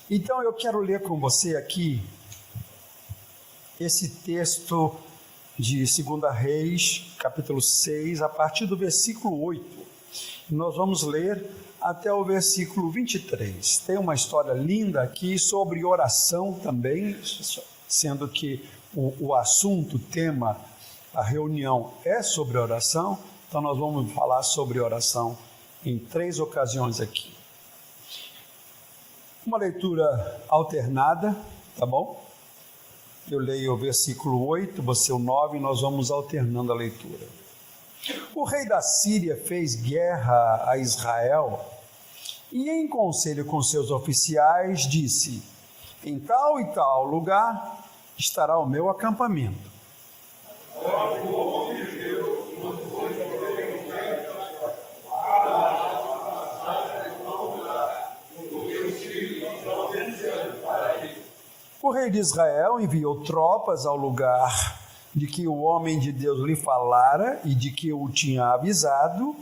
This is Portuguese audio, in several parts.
Então eu quero ler com você aqui esse texto de 2 Reis, capítulo 6, a partir do versículo 8. Nós vamos ler até o versículo 23. Tem uma história linda aqui sobre oração também, sendo que o assunto, o tema, a reunião é sobre oração. Então nós vamos falar sobre oração em 3 ocasiões aqui. Uma leitura alternada, tá bom? Eu leio o versículo 8, você o 9, e nós vamos alternando a leitura. O rei da Síria fez guerra a Israel e, em conselho com seus oficiais, disse: em tal e tal lugar estará o meu acampamento. O rei de Israel enviou tropas ao lugar de que o homem de Deus lhe falara e de que o tinha avisado,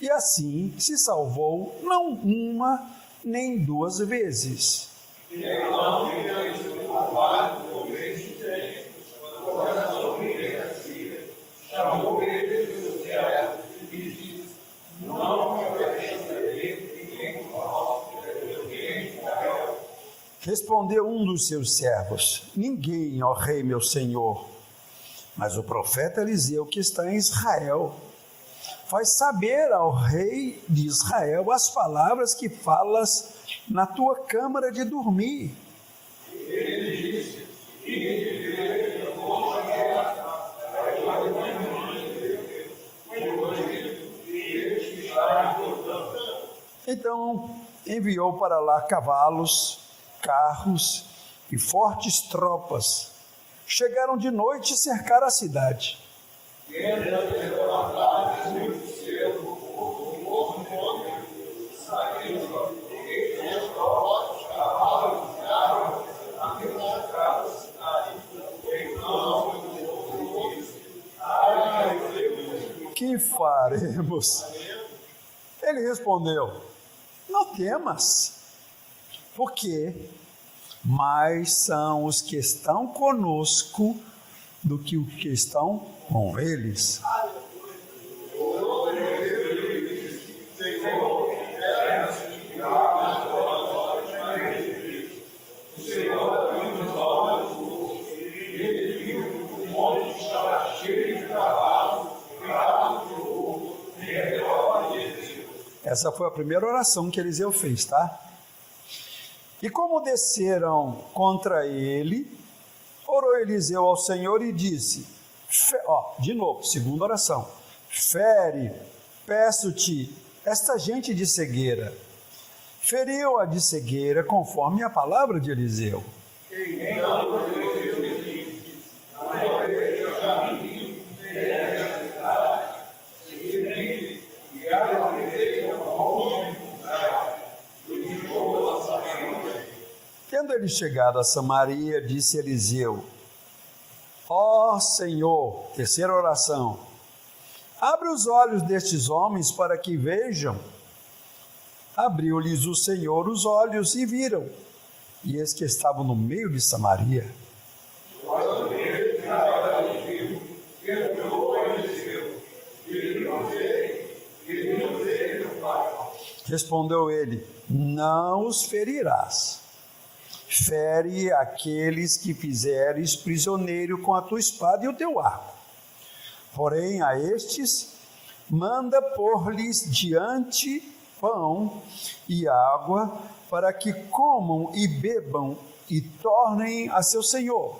e assim se salvou não uma nem 2 vezes. Respondeu um dos seus servos: ninguém, ó rei meu senhor, mas o profeta Eliseu, que está em Israel, faz saber ao rei de Israel as palavras que falas na tua câmara de dormir. Ele disse: então enviou para lá cavalos, carros e fortes tropas. Chegaram de noite e cercaram a cidade. Que faremos? Ele respondeu: não temas, porque mais são os que estão conosco do que os que estão com eles. Essa foi a primeira oração que Eliseu fez, tá? E como desceram contra ele, orou Eliseu ao Senhor e disse, de novo, segunda oração: fere, peço-te, esta gente de cegueira. Feriu-a de cegueira conforme a palavra de Eliseu. Tendo ele chegado a Samaria, disse Eliseu: ó Senhor, terceira oração, abre os olhos destes homens para que vejam. Abriu-lhes o Senhor os olhos e viram, e eis que estavam no meio de Samaria. Respondeu ele: não os ferirás. Fere aqueles que fizeres prisioneiro com a tua espada e o teu arco. Porém, a estes, manda pôr-lhes diante pão e água, para que comam e bebam e tornem a seu senhor.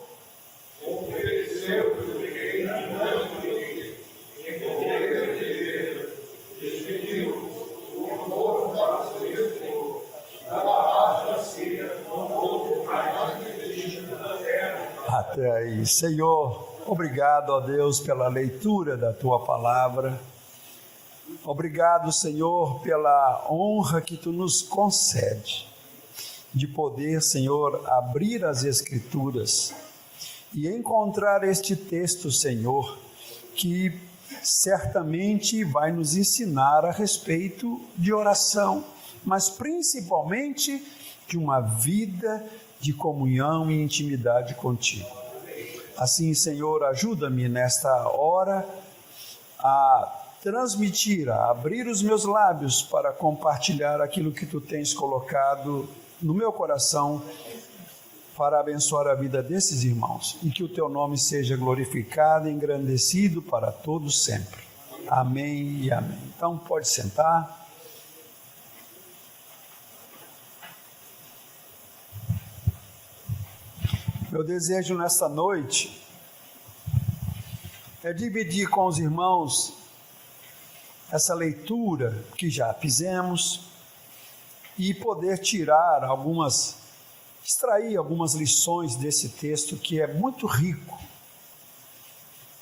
Até aí. Senhor, obrigado, ó Deus, pela leitura da Tua palavra. Obrigado, Senhor, pela honra que Tu nos concede de poder, Senhor, abrir as Escrituras e encontrar este texto, Senhor, que certamente vai nos ensinar a respeito de oração, mas principalmente de uma vida de comunhão e intimidade contigo. Assim, Senhor, ajuda-me nesta hora a transmitir, a abrir os meus lábios para compartilhar aquilo que tu tens colocado no meu coração para abençoar a vida desses irmãos e que o teu nome seja glorificado e engrandecido para todos sempre. Amém e amém. Então pode sentar. Meu desejo nesta noite é dividir com os irmãos essa leitura que já fizemos e poder extrair algumas lições desse texto que é muito rico.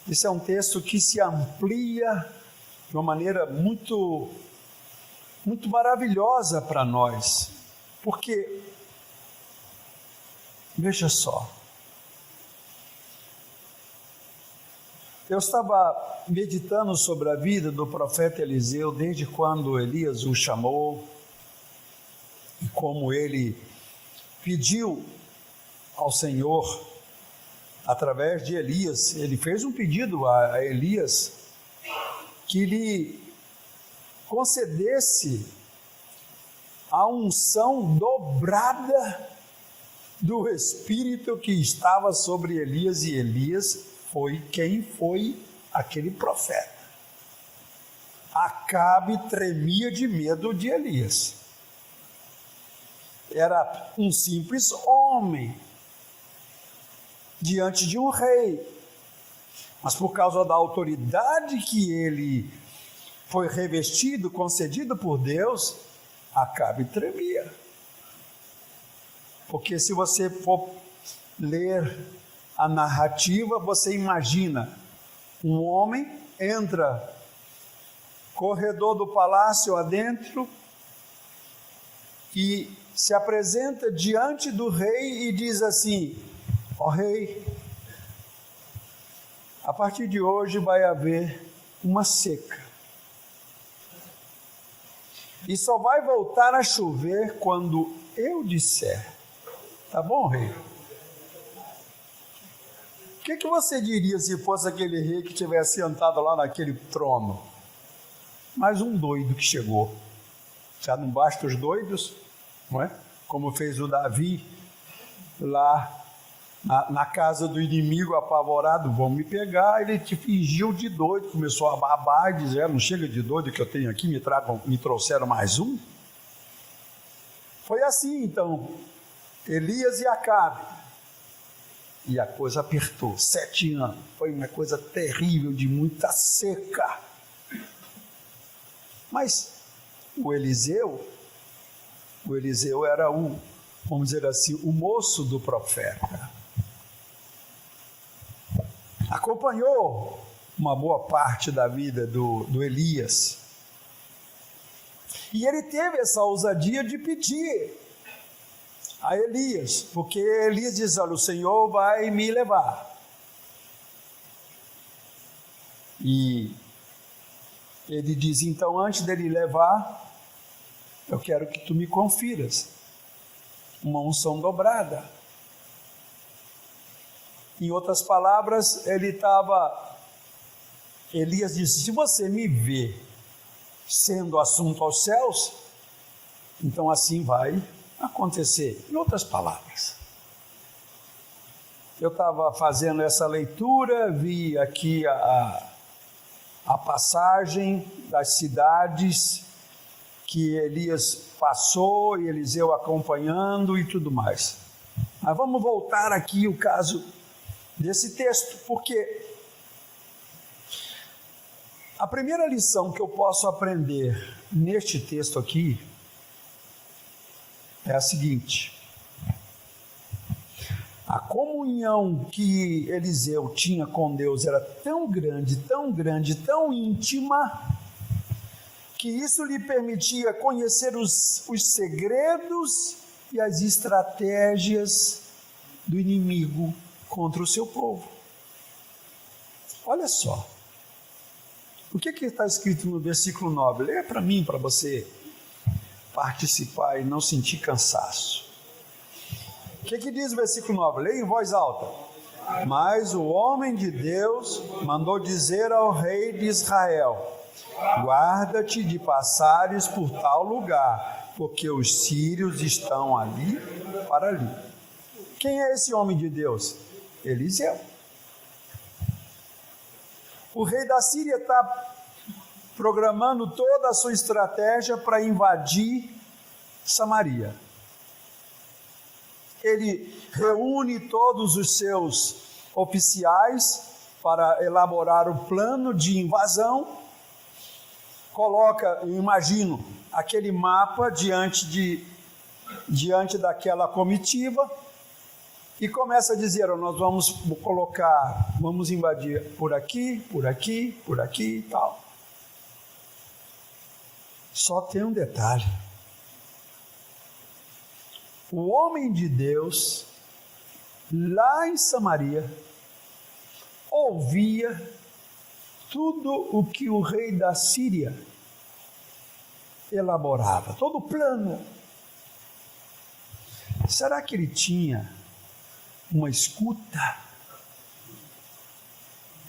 Esse é um texto que se amplia de uma maneira muito maravilhosa para nós, porque, veja só, eu estava meditando sobre a vida do profeta Eliseu desde quando Elias o chamou e como ele pediu ao Senhor, através de Elias, ele fez um pedido a Elias que lhe concedesse a unção dobrada do Espírito que estava sobre Elias, e Elias foi quem foi aquele profeta. Acabe tremia de medo de Elias. Era um simples homem diante de um rei, mas por causa da autoridade que ele foi revestido, concedido por Deus, Acabe tremia. Porque se você for ler a narrativa, você imagina um homem entra corredor do palácio adentro e se apresenta diante do rei e diz assim: ó rei, a partir de hoje vai haver uma seca e só vai voltar a chover quando eu disser. Tá bom, rei? O que você diria se fosse aquele rei que tivesse sentado lá naquele trono? Mais um doido que chegou. Já não basta os doidos, não é? Como fez o Davi lá na casa do inimigo, apavorado: vão me pegar. Ele te fingiu de doido, começou a babar e dizer: não chega de doido que eu tenho aqui, me trouxeram mais um. Foi assim então, Elias e Acabe. E a coisa apertou, 7 anos, foi uma coisa terrível, de muita seca. Mas o Eliseu era vamos dizer assim, o moço do profeta. Acompanhou uma boa parte da vida do Elias. E ele teve essa ousadia de pedir a Elias, porque Elias diz: olha, o Senhor vai me levar. E ele diz: então, antes dele levar, eu quero que tu me confiras uma unção dobrada. Em outras palavras, Elias disse: se você me vê sendo assunto aos céus, então assim vai acontecer. Em outras palavras, eu estava fazendo essa leitura, vi aqui a passagem das cidades que Elias passou e Eliseu acompanhando e tudo mais. Mas vamos voltar aqui o caso desse texto, porque a primeira lição que eu posso aprender neste texto aqui é a seguinte: a comunhão que Eliseu tinha com Deus era tão grande, tão íntima, que isso lhe permitia conhecer os segredos e as estratégias do inimigo contra o seu povo. Olha só, o que está escrito no versículo 9? Leia para mim, para você participar e não sentir cansaço. O que diz o versículo 9? Leia em voz alta. Mas o homem de Deus mandou dizer ao rei de Israel: guarda-te de passares por tal lugar, porque os sírios estão ali para ali. Quem é esse homem de Deus? Eliseu. O rei da Síria está programando toda a sua estratégia para invadir Samaria. Ele reúne todos os seus oficiais para elaborar o plano de invasão, coloca, imagino, aquele mapa diante daquela comitiva e começa a dizer: nós vamos invadir por aqui e tal. Só tem um detalhe: o homem de Deus, lá em Samaria, ouvia tudo o que o rei da Síria elaborava, todo o plano. Será que ele tinha uma escuta?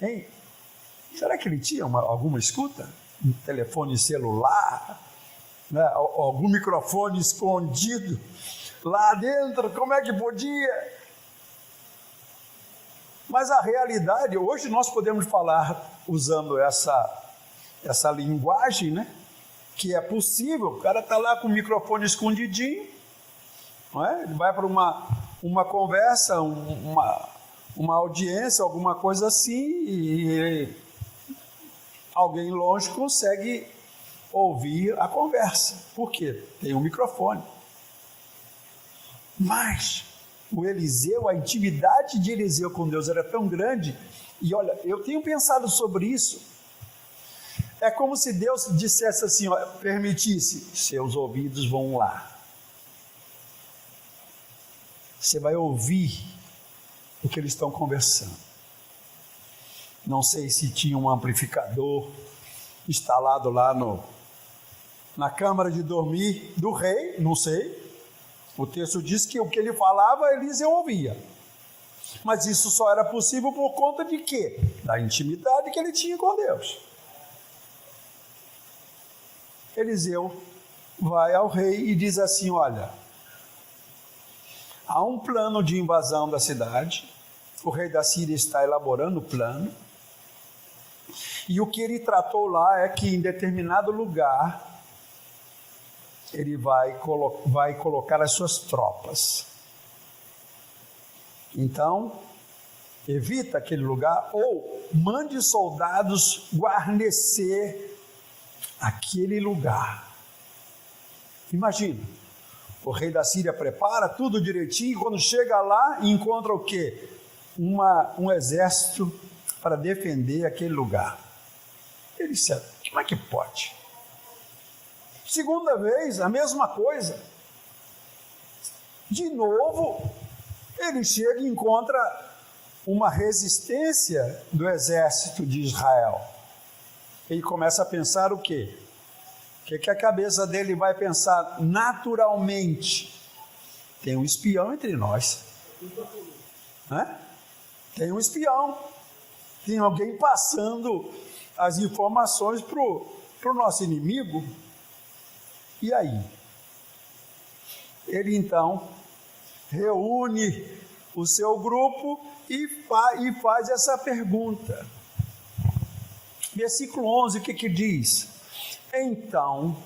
Hein? Será que ele tinha alguma escuta? Um telefone celular? Né? Algum microfone escondido lá dentro? Como é que podia? Mas a realidade, hoje nós podemos falar usando essa linguagem, né? Que é possível. O cara está lá com o microfone escondidinho, não é? Ele vai para uma conversa, uma audiência, alguma coisa assim, e alguém longe consegue ouvir a conversa. Por quê? Tem um microfone. Mas o Eliseu, a intimidade de Eliseu com Deus era tão grande, e olha, eu tenho pensado sobre isso. É como se Deus dissesse assim, ó, permitisse: seus ouvidos vão lá. Você vai ouvir o que eles estão conversando. Não sei se tinha um amplificador instalado lá na câmara de dormir do rei, não sei. O texto diz que o que ele falava, Eliseu ouvia. Mas isso só era possível por conta de quê? Da intimidade que ele tinha com Deus. Eliseu vai ao rei e diz assim: olha, há um plano de invasão da cidade, o rei da Síria está elaborando o plano, e o que ele tratou lá é que em determinado lugar ele vai colocar as suas tropas. Então, evita aquele lugar ou mande soldados guarnecer aquele lugar. Imagina, o rei da Síria prepara tudo direitinho, e quando chega lá, encontra o quê? Um exército para defender aquele lugar. Ele disse: como é que pode? Segunda vez, a mesma coisa. De novo, ele chega e encontra uma resistência do exército de Israel. Ele começa a pensar o quê? O que a cabeça dele vai pensar naturalmente? Tem um espião entre nós. Né? Tem um espião. Tem alguém passando as informações para o nosso inimigo. E aí? Ele então reúne o seu grupo e faz essa pergunta. Versículo 11, o que diz? Então,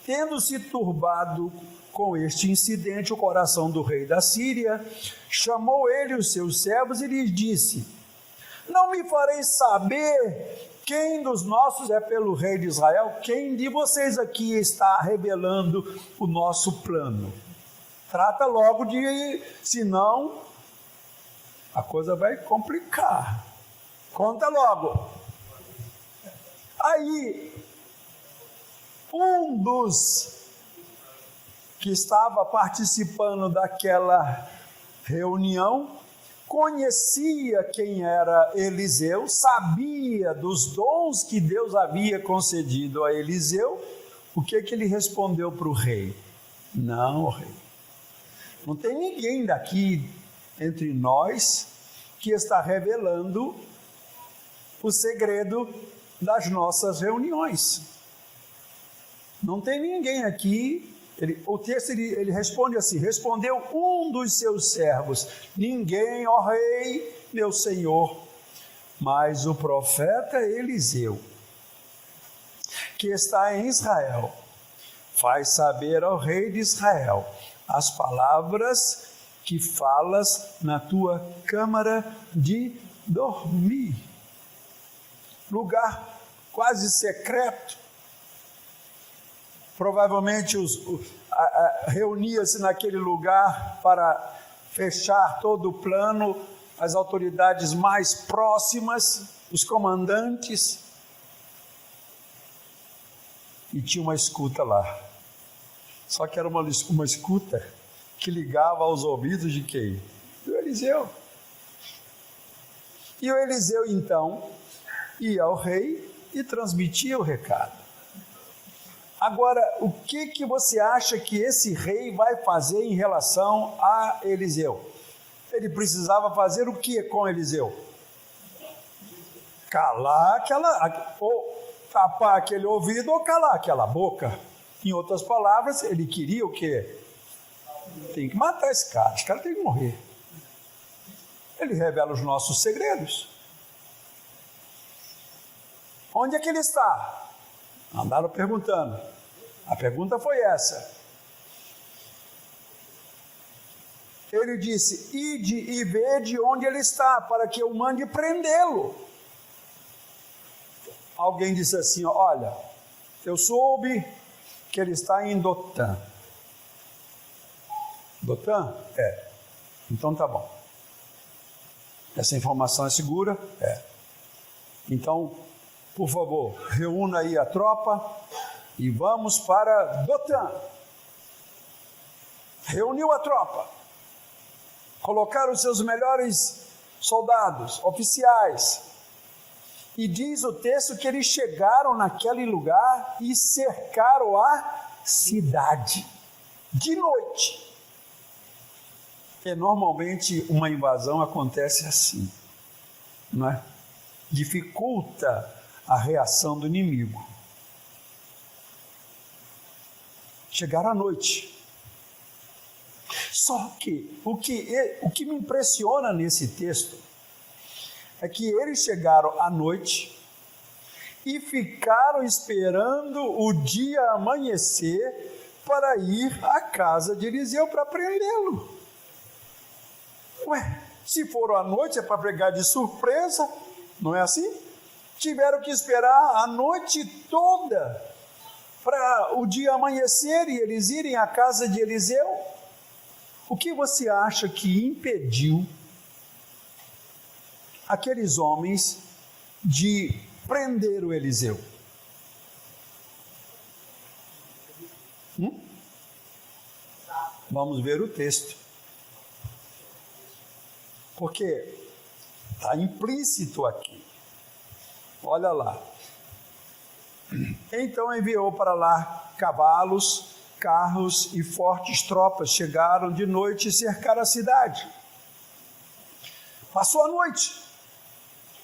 tendo se turbado com este incidente o coração do rei da Síria, chamou ele os seus servos e lhes disse: não me fareis saber quem dos nossos é pelo rei de Israel? Quem de vocês aqui está revelando o nosso plano? Trata logo senão a coisa vai complicar. Conta logo. Aí, um dos que estava participando daquela reunião conhecia quem era Eliseu, sabia dos dons que Deus havia concedido a Eliseu. O que ele respondeu para o rei? Não, rei, Não tem ninguém daqui entre nós que está revelando o segredo das nossas reuniões. Não tem ninguém aqui. O texto ele responde assim: respondeu um dos seus servos: ninguém, ó rei, meu senhor, mas o profeta Eliseu, que está em Israel, faz saber ao rei de Israel as palavras que falas na tua câmara de dormir. Lugar quase secreto. Provavelmente reunia-se naquele lugar para fechar todo o plano, as autoridades mais próximas, os comandantes. E tinha uma escuta lá. Só que era uma escuta que ligava aos ouvidos de quem? Do Eliseu. E o Eliseu então ia ao rei e transmitia o recado. Agora, o que você acha que esse rei vai fazer em relação a Eliseu? Ele precisava fazer o que com Eliseu? Calar ou tapar aquele ouvido ou calar aquela boca. Em outras palavras, ele queria o quê? Tem que matar esse cara tem que morrer. Ele revela os nossos segredos. Onde é que ele está? Andaram perguntando. A pergunta foi essa. Ele disse: ide e vede onde ele está, para que eu mande prendê-lo. Alguém disse assim: olha, eu soube que ele está em Dotã. Dotã? É. Então tá bom. Essa informação é segura? É. Então, por favor, reúna aí a tropa e vamos para Dotã. Reuniu a tropa, colocaram os seus melhores soldados, oficiais, e diz o texto que eles chegaram naquele lugar e cercaram a cidade, de noite. E normalmente uma invasão acontece assim, não é? Dificulta a reação do inimigo. Chegaram à noite. Só que o que me impressiona nesse texto é que eles chegaram à noite e ficaram esperando o dia amanhecer para ir à casa de Eliseu para prendê-lo. Ué, se foram à noite é para pegar de surpresa, não é assim? Tiveram que esperar a noite toda para o dia amanhecer e eles irem à casa de Eliseu. O que você acha que impediu aqueles homens de prender o Eliseu? Vamos ver o texto. Porque está implícito aqui. Olha lá. Então enviou para lá cavalos, carros e fortes tropas. Chegaram de noite e cercaram a cidade. Passou a noite.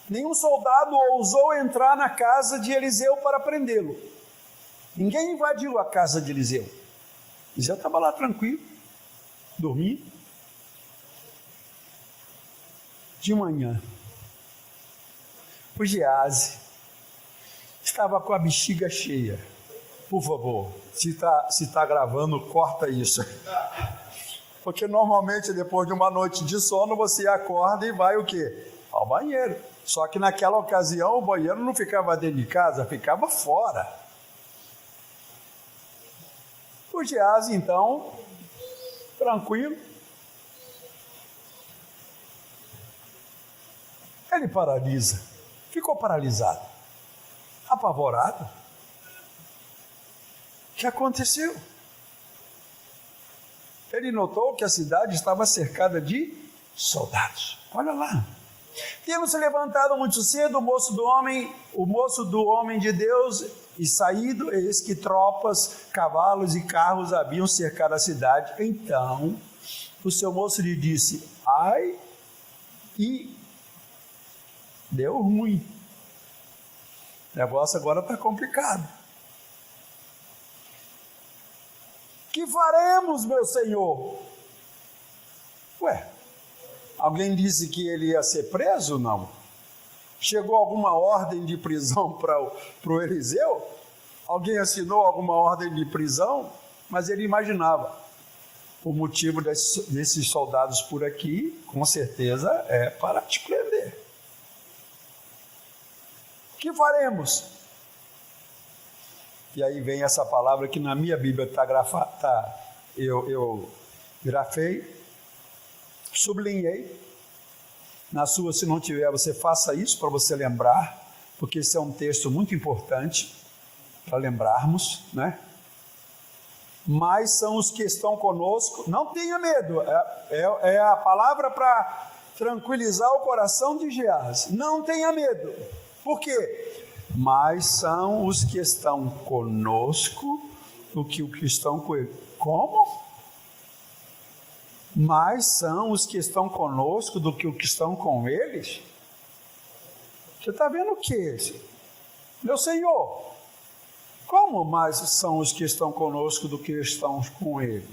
Nenhum soldado ousou entrar na casa de Eliseu para prendê-lo. Ninguém invadiu a casa de Eliseu. Eliseu estava lá tranquilo, dormindo. De manhã, o Geazi estava com a bexiga cheia. Por favor, se tá gravando, corta isso. Porque normalmente depois de uma noite de sono você acorda e vai o quê? Ao banheiro. Só que naquela ocasião o banheiro não ficava dentro de casa, ficava fora. O Geazi então, tranquilo, ele paralisa, ficou paralisado, apavorado. O que aconteceu? Ele notou que a cidade estava cercada de soldados. Olha lá. Tendo se levantado muito cedo, o moço do homem de Deus, e saído, eis que tropas, cavalos e carros haviam cercado a cidade. Então o seu moço lhe disse: ai, e deu ruim. O negócio agora está complicado. Que faremos, meu senhor? Ué, alguém disse que ele ia ser preso? Não. Chegou alguma ordem de prisão para o Eliseu? Alguém assinou alguma ordem de prisão? Mas ele imaginava. O motivo desses soldados por aqui, com certeza, é para te prender. O que faremos? E aí vem essa palavra que na minha Bíblia está grafada, eu grafei, sublinhei. Na sua, se não tiver, você faça isso para você lembrar, porque esse é um texto muito importante para lembrarmos, né? Mas são os que estão conosco. Não tenha medo, é a palavra para tranquilizar o coração de Geazi. Não tenha medo. Por quê? Mas são os que estão conosco do que os que estão com ele. Como? Mais são os que estão conosco do que os que estão com eles? Você está vendo o que? Meu Senhor, como mais são os que estão conosco do que estão com ele?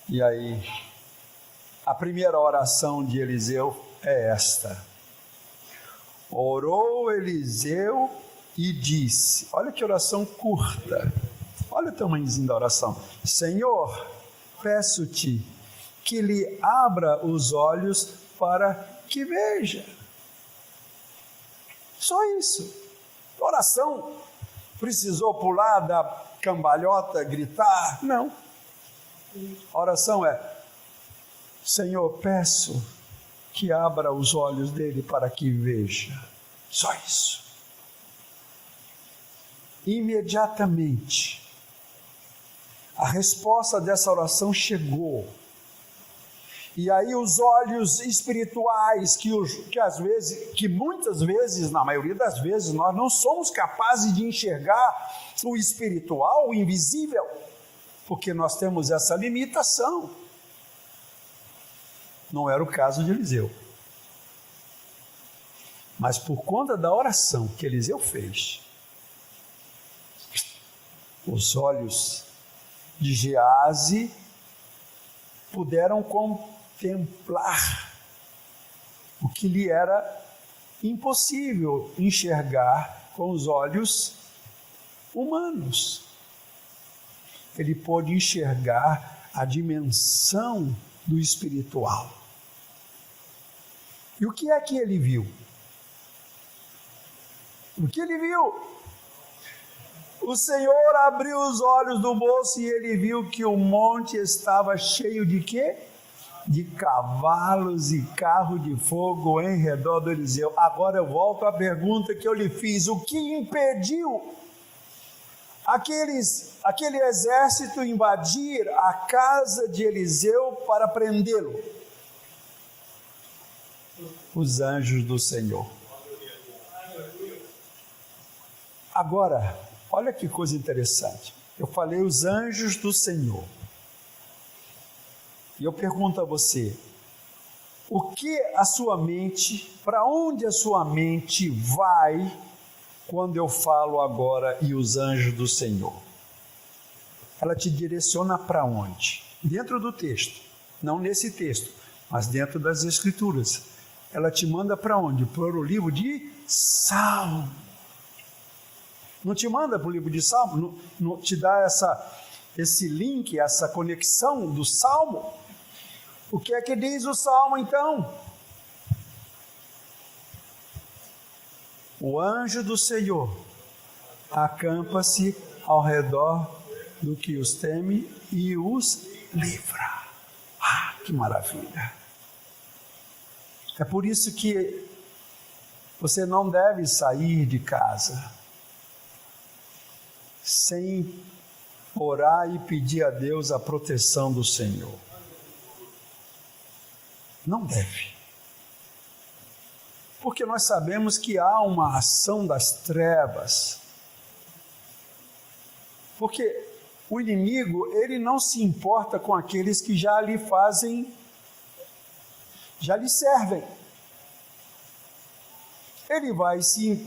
E aí, a primeira oração de Eliseu é esta. Orou Eliseu e disse, olha que oração curta, olha o tamanhozinho da oração. Senhor, peço-te que lhe abra os olhos para que veja. Só isso. Oração. Precisou pular da cambalhota, gritar? Não. A oração é, Senhor, peço que abra os olhos dele para que veja. Só isso. Imediatamente, a resposta dessa oração chegou. E aí os olhos espirituais, que muitas vezes, na maioria das vezes, nós não somos capazes de enxergar o espiritual, o invisível, porque nós temos essa limitação. Não era o caso de Eliseu. Mas por conta da oração que Eliseu fez, os de Geazi puderam contemplar o que lhe era impossível enxergar com os olhos humanos. Ele pôde enxergar a dimensão do espiritual. E o que é que ele viu? O que ele viu? O Senhor abriu os olhos do moço e ele viu que o monte estava cheio de quê? De cavalos e carro de fogo em redor do Eliseu. Agora eu volto à pergunta que eu lhe fiz. O que impediu aquele exército invadir a casa de Eliseu para prendê-lo? Os anjos do Senhor. Agora, olha que coisa interessante. Eu falei os anjos do Senhor. E eu pergunto a você, para onde a sua mente vai quando eu falo agora e os anjos do Senhor? Ela te direciona para onde? Dentro do texto, não nesse texto, mas dentro das Escrituras. Ela te manda para onde? Para o livro de Salmo. Não te manda para o livro de Salmo? Não te dá esse link, essa conexão do Salmo? O que é que diz o Salmo então? O anjo do Senhor acampa-se ao redor do que os teme e os livra. Ah, que maravilha! É por isso que você não deve sair de casa sem orar e pedir a Deus a proteção do Senhor. Não deve. Porque nós sabemos que há uma ação das trevas. Porque o inimigo, ele não se importa com aqueles que já lhe servem. Ele vai se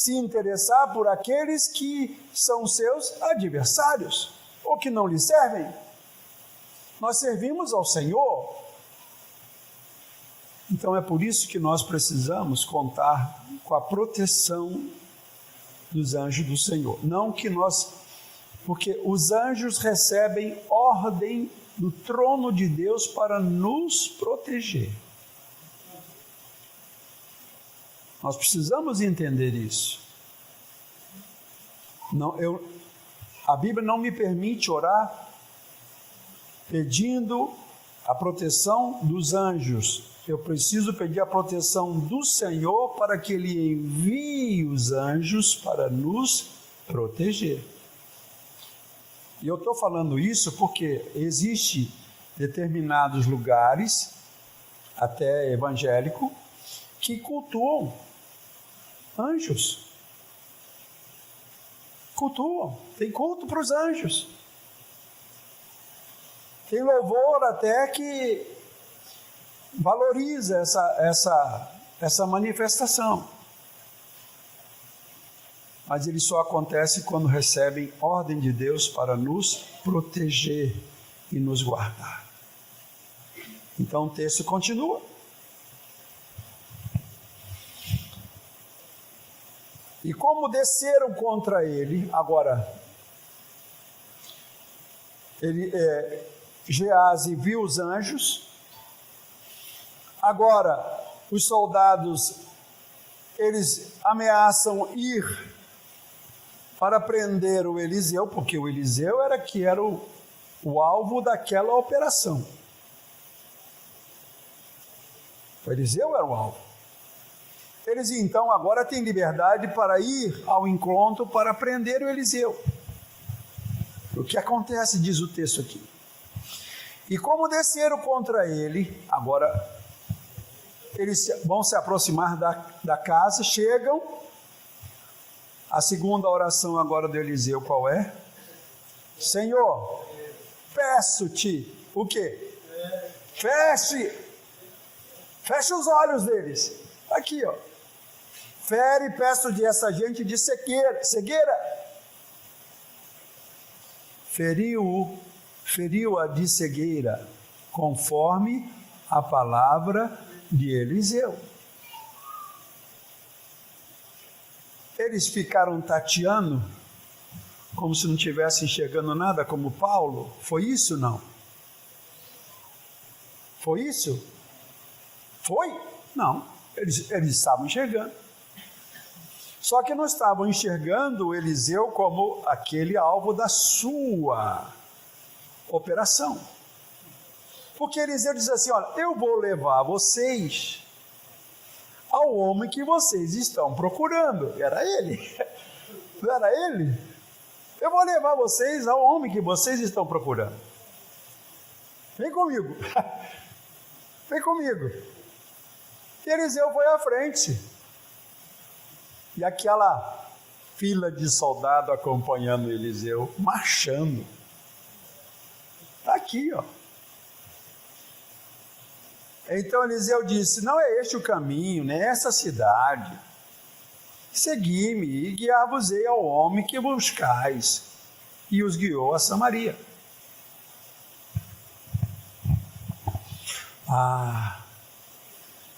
interessar por aqueles que são seus adversários, ou que não lhe servem. Nós servimos ao Senhor. Então é por isso que nós precisamos contar com a proteção dos anjos do Senhor. Porque os anjos recebem ordem do trono de Deus para nos proteger. Nós precisamos entender isso. A Bíblia não me permite orar pedindo a proteção dos anjos. Eu preciso pedir a proteção do Senhor para que Ele envie os anjos para nos proteger. E eu estou falando isso porque existe determinados lugares, até evangélico, que cultuam anjos. Cultuam, tem culto para os anjos. Tem louvor até que valoriza essa manifestação. Mas ele só acontece quando recebem ordem de Deus para nos proteger e nos guardar. Então o texto continua. E como desceram contra ele, agora, Geazi viu os anjos, agora os soldados, eles ameaçam ir para prender o Eliseu, porque o Eliseu era o alvo daquela operação. O Eliseu era o alvo. Eles então agora têm liberdade para ir ao encontro para prender o Eliseu. O que acontece, diz o texto aqui. E como desceram contra ele, agora eles vão se aproximar da casa, chegam. A segunda oração agora do Eliseu qual é? Senhor, peço-te, o quê? Feche os olhos deles. Aqui, ó. Fere e peço-te essa gente de cegueira. Feriu-a de cegueira, conforme a palavra de Eliseu. Eles ficaram tateando, como se não estivessem enxergando nada, como Paulo. Foi isso, não? Foi isso? Foi? Não. Eles estavam enxergando. Só que não estavam enxergando o Eliseu como aquele alvo da sua operação. Porque Eliseu diz assim, olha, eu vou levar vocês ao homem que vocês estão procurando. Era ele. Não era ele? Eu vou levar vocês ao homem que vocês estão procurando. Vem comigo. Vem comigo. E Eliseu foi à frente. E aquela fila de soldado acompanhando Eliseu, marchando. Está aqui, ó. Então Eliseu disse, não é este o caminho, nem essa cidade. Segui-me e guiar-vos-ei ao homem que buscais. E os guiou a Samaria.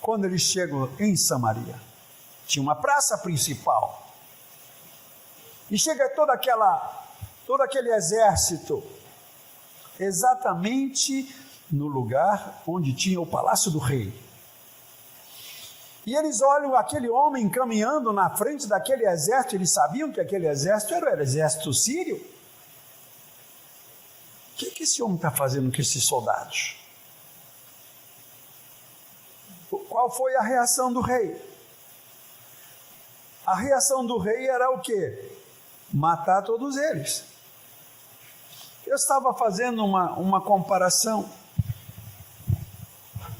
Quando eles chegam em Samaria, tinha uma praça principal. E chega todo aquele exército, exatamente no lugar onde tinha o palácio do rei. E eles olham aquele homem caminhando na frente daquele exército, eles sabiam que aquele exército era o exército sírio. O que esse homem está fazendo com esses soldados? Qual foi a reação do rei? A reação do rei era o quê? Matar todos eles. Eu estava fazendo uma comparação.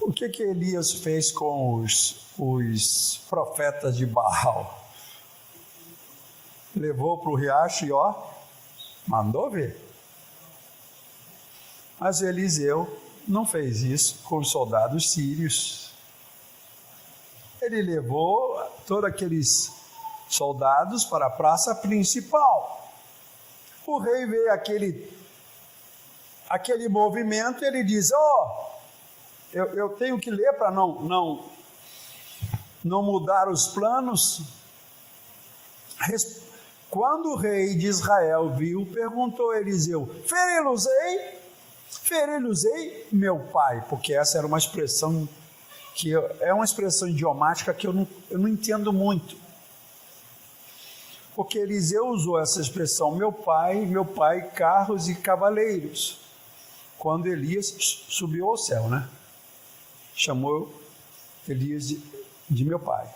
O que Elias fez com os profetas de Baal? Levou para o riacho e mandou ver. Mas Eliseu não fez isso com os soldados sírios. Ele levou todos aqueles soldados para a praça principal. O rei vê aquele movimento, ele diz: eu tenho que ler para não mudar os planos. Quando o rei de Israel viu, perguntou a Eliseu: feri-los-ei? Feri-los-ei, meu pai? Porque essa era uma expressão é uma expressão idiomática que eu não entendo muito. Porque Eliseu usou essa expressão, meu pai, carros e cavaleiros, quando Elias subiu ao céu, né? Chamou Elias de meu pai.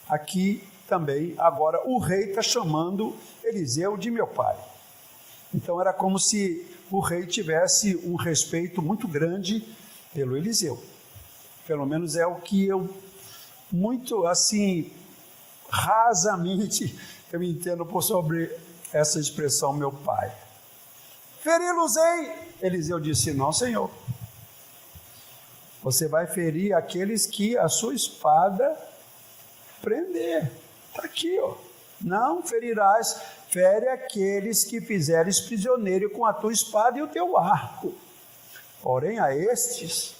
Aqui também, agora, o rei está chamando Eliseu de meu pai. Então era como se o rei tivesse um respeito muito grande pelo Eliseu. Pelo menos é o que eu, muito assim, rasamente, eu entendo por sobre essa expressão, meu pai. Feri-los-ei? Eliseu disse: não, Senhor. Você vai ferir aqueles que a sua espada prender. Está aqui, ó. Não ferirás, fere aqueles que fizeres prisioneiro com a tua espada e o teu arco. Porém a estes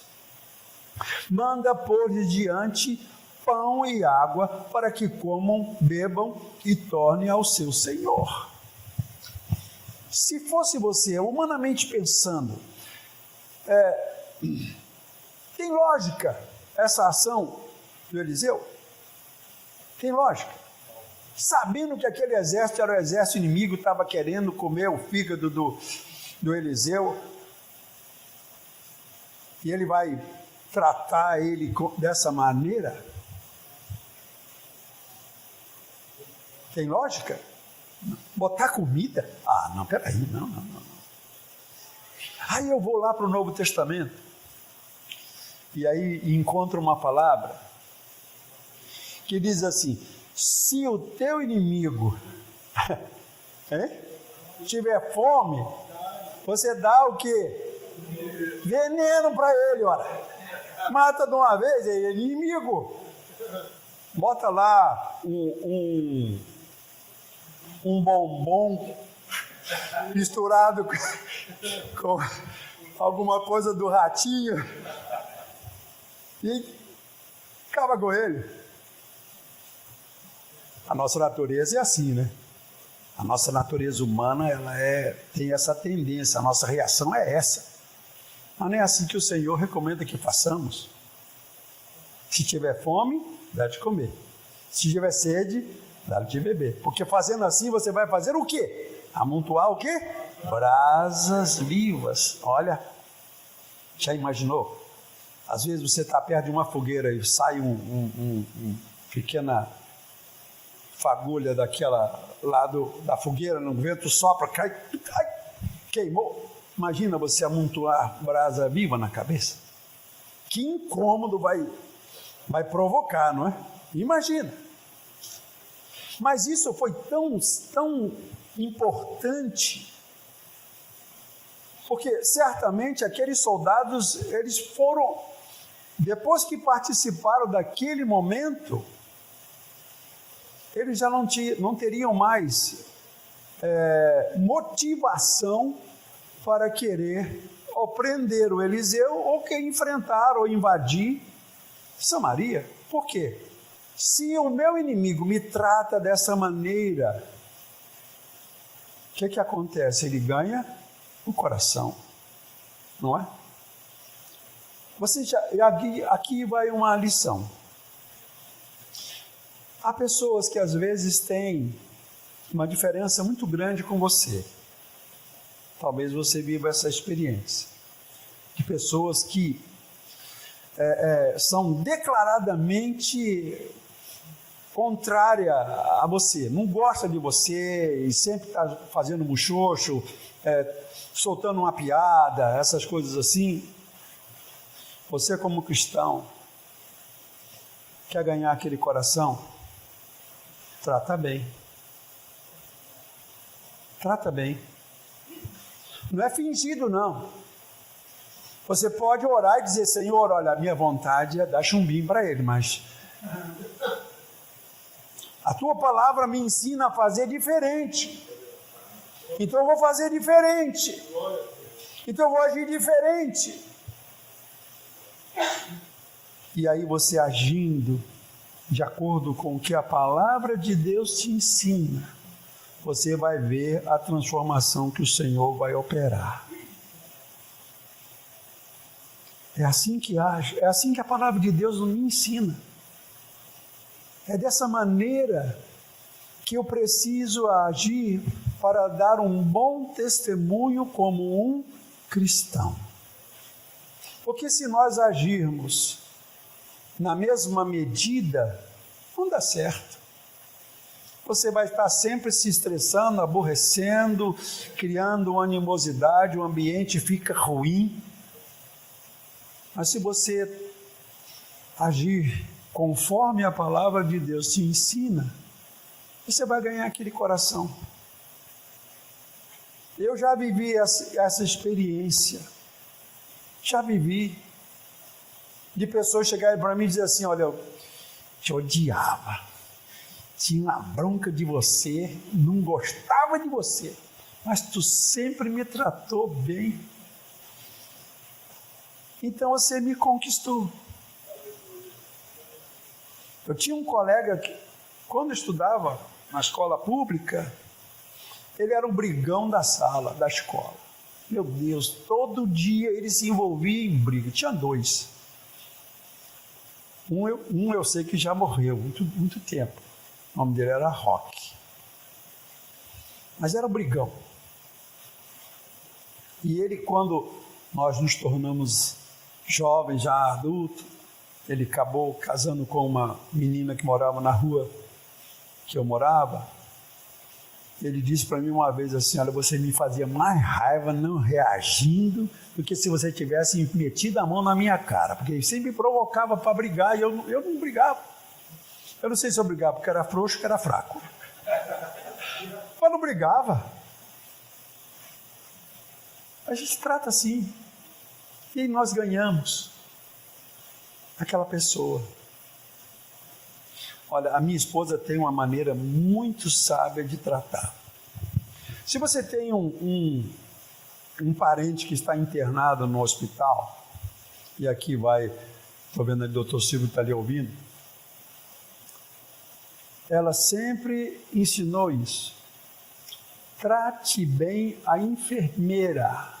manda pôr-lhes diante pão e água, para que comam, bebam e tornem ao seu senhor. Se fosse você, humanamente pensando, tem lógica essa ação do Eliseu? Tem lógica? Sabendo que aquele exército era o exército inimigo, estava querendo comer o fígado do Eliseu, e ele vai tratar ele dessa maneira? Tem lógica? Botar comida? Ah, não, peraí, não. Aí eu vou lá para o Novo Testamento, e aí encontro uma palavra que diz assim: se o teu inimigo tiver fome, você dá o quê? Veneno para ele, ora. Mata de uma vez, é inimigo. Bota lá um bombom misturado com alguma coisa do ratinho e acaba com ele. A nossa natureza é assim, né? A nossa natureza humana, ela tem essa tendência, a nossa reação é essa. Mas não é assim que o Senhor recomenda que façamos. Se tiver fome, dá de comer. Se tiver sede, dá de beber. Porque fazendo assim, você vai fazer o quê? Amontoar o quê? Brasas vivas. Olha, já imaginou? Às vezes você está perto de uma fogueira e sai pequena fagulha daquela lado da fogueira, no vento sopra, cai, queimou. Imagina você amontoar brasa viva na cabeça. Que incômodo vai provocar, não é? Imagina. Mas isso foi tão importante, porque certamente aqueles soldados, eles foram, depois que participaram daquele momento, eles já não teriam mais motivação para querer ou prender o Eliseu ou enfrentar ou invadir Samaria. Por quê? Se o meu inimigo me trata dessa maneira, o que acontece? Ele ganha o coração, não é? Aqui vai uma lição. Há pessoas que às vezes têm uma diferença muito grande com você. Talvez você viva essa experiência de pessoas que são declaradamente contrária a você, não gosta de você e sempre está fazendo muxoxo, soltando uma piada, essas coisas assim. Você, como cristão, quer ganhar aquele coração? Trata bem. Trata bem. Não é fingido, não. Você pode orar e dizer: Senhor, olha, a minha vontade é dar chumbinho para ele, mas a tua palavra me ensina a fazer diferente. Então eu vou fazer diferente. Então eu vou agir diferente. E aí você agindo de acordo com o que a palavra de Deus te ensina, você vai ver a transformação que o Senhor vai operar. É assim que age, é assim que a palavra de Deus me ensina. É dessa maneira que eu preciso agir para dar um bom testemunho como um cristão. Porque se nós agirmos na mesma medida, não dá certo. Você vai estar sempre se estressando, aborrecendo, criando uma animosidade, o ambiente fica ruim. Mas se você agir conforme a palavra de Deus te ensina, você vai ganhar aquele coração. Eu já vivi essa experiência. Já vivi. De pessoas chegarem para mim e dizer assim: olha, eu te odiava. Tinha uma bronca de você, não gostava de você, mas tu sempre me tratou bem. Então você me conquistou. Eu tinha um colega que, quando eu estudava na escola pública, ele era um brigão da sala, da escola. Meu Deus, todo dia ele se envolvia em briga. Tinha dois. Um eu sei que já morreu, muito tempo. O nome dele era Roque. Mas era um brigão. E ele, quando nós nos tornamos jovens, já adultos, ele acabou casando com uma menina que morava na rua que eu morava. Ele disse para mim uma vez assim: olha, você me fazia mais raiva não reagindo do que se você tivesse metido a mão na minha cara, porque ele sempre me provocava para brigar e eu não brigava. Eu não sei se eu brigava porque era frouxo ou porque era fraco, mas não brigava. A gente trata assim, e nós ganhamos aquela pessoa. Olha, a minha esposa tem uma maneira muito sábia de tratar. Se você tem um parente que está internado no hospital, e aqui vai, estou vendo ali o doutor Silvio está ali ouvindo, ela sempre ensinou isso. Trate bem a enfermeira.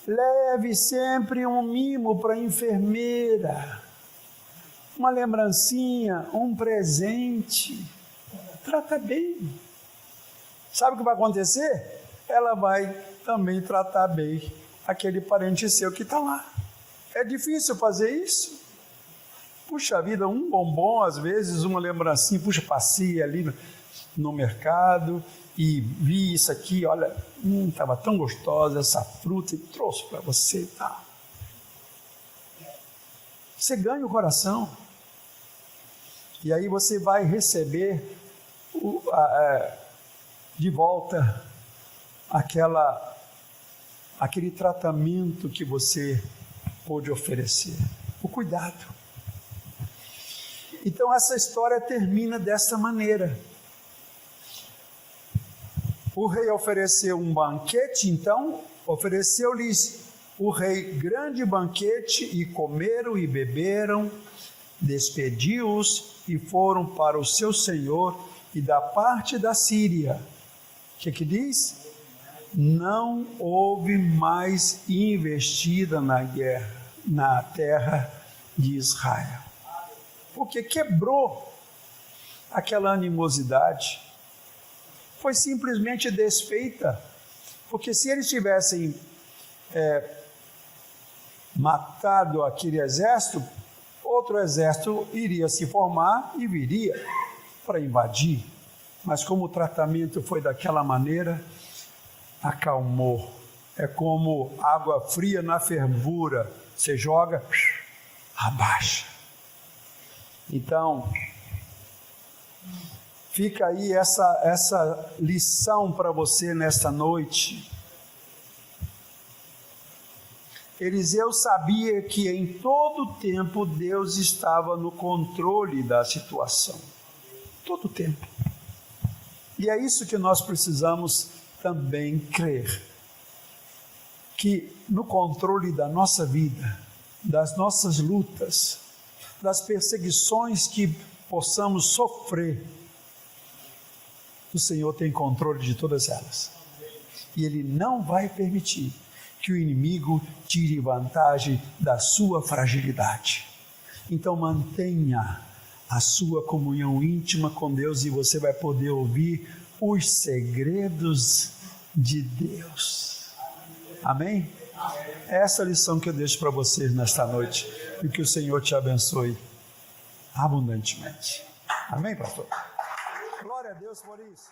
Leve sempre um mimo para a enfermeira. Uma lembrancinha, um presente. Trata bem. Sabe o que vai acontecer? Ela vai também tratar bem aquele parente seu que está lá. É difícil fazer isso? Puxa vida, um bombom, às vezes, uma lembrancinha. Puxa, passei ali no mercado e vi isso aqui, olha, estava tão gostosa essa fruta e trouxe para você, tá? Você ganha o coração. E aí você vai receber de volta aquele tratamento que você pôde oferecer. O cuidado. Então essa história termina dessa maneira. O rei ofereceu um banquete, então ofereceu-lhes o rei grande banquete, e comeram e beberam, despediu-os e foram para o seu senhor. E da parte da Síria, o que diz? Não houve mais investida na guerra, na terra de Israel. Porque quebrou aquela animosidade, foi simplesmente desfeita. Porque se eles tivessem matado aquele exército, outro exército iria se formar e viria para invadir. Mas como o tratamento foi daquela maneira, acalmou. É como água fria na fervura, você joga, abaixa. Então, fica aí essa lição para você nesta noite. Eliseu sabia que em todo tempo Deus estava no controle da situação. Todo tempo. E é isso que nós precisamos também crer. Que no controle da nossa vida, das nossas lutas, das perseguições que possamos sofrer, o Senhor tem controle de todas elas. E Ele não vai permitir que o inimigo tire vantagem da sua fragilidade. Então mantenha a sua comunhão íntima com Deus e você vai poder ouvir os segredos de Deus. Amém? Essa é a lição que eu deixo para vocês nesta noite. E que o Senhor te abençoe abundantemente. Amém, pastor? Glória a Deus por isso.